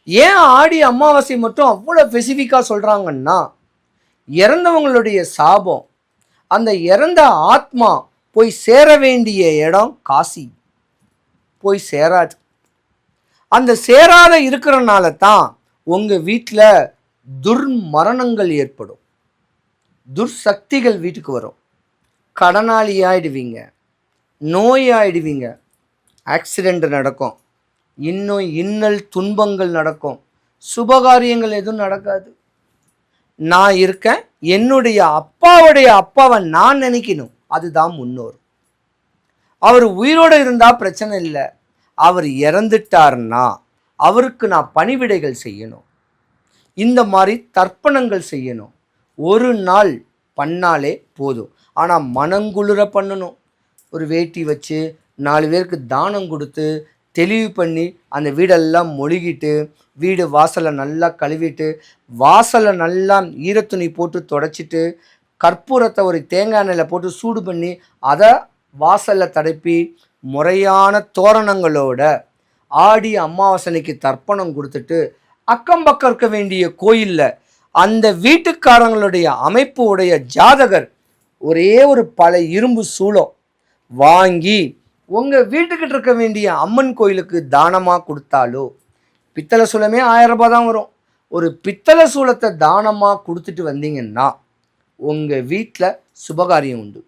ஏன் ஆடி அமாவாசை மட்டும் அவ்வளோ ஸ்பெசிஃபிக்காக சொல்கிறாங்கன்னா, இறந்தவங்களுடைய சாபம், அந்த இறந்த ஆத்மா போய் சேர வேண்டிய இடம் காசி போய் சேராது. அந்த சேராத இருக்கிறனால தான் உங்கள் வீட்டில் துர்மரணங்கள் ஏற்படும், துர்சக்திகள் வீட்டுக்கு வரும், கடனாளி ஆயிடுவீங்க, நோய் ஆயிடுவீங்க, ஆக்சிடெண்ட் நடக்கும், இன்னும் இன்னல் துன்பங்கள் நடக்கும், சுபகாரியங்கள் எதுவும் நடக்காது. நான் இருக்கேன், என்னுடைய அப்பாவுடைய அப்பாவை நான் நினைக்கணும், அதுதான் முன்னோர். அவர் உயிரோடு இருந்தால் பிரச்சனை இல்லை, அவர் இறந்துட்டார்னா அவருக்கு நான் பணிவிடைகள் செய்யணும், இந்த மாதிரி தர்ப்பணங்கள் செய்யணும். ஒரு நாள் பண்ணாலே போதும். ஆனால் மனங்குளிர பண்ணணும். ஒரு வேட்டி வச்சு 4 பேருக்கு தானம் கொடுத்து தெளிவு பண்ணி அந்த வீடெல்லாம் மொழிகிட்டு வீடு வாசலை நல்லா கழுவிட்டு வாசலை நல்லா ஈரத்துணி போட்டு தொடச்சிட்டு கற்பூரத்தை ஒரு தேங்காய் எண்ணெயில் போட்டு சூடு பண்ணி அதை வாசலில் தடப்பி முறையான தோரணங்களோட ஆடி அமாவாசனைக்கு தர்ப்பணம் கொடுத்துட்டு அக்கம் பக்கம் இருக்க வேண்டிய கோயிலில் அந்த வீட்டுக்காரங்களுடைய அமைப்பு உடைய ஜாதகர் ஒரே ஒரு பழைய இரும்பு சூளம் வாங்கி உங்கள் வீட்டுக்கிட்ட இருக்க வேண்டிய அம்மன் கோயிலுக்கு தானமாக கொடுத்தாலோ, பித்தளை சூளமே 1000 ரூபாய் தான் வரும், ஒரு பித்தளை சூளத்தை தானமாக கொடுத்துட்டு வந்தீங்கன்னா உங்கள் வீட்டில் சுபகாரியம் உண்டு.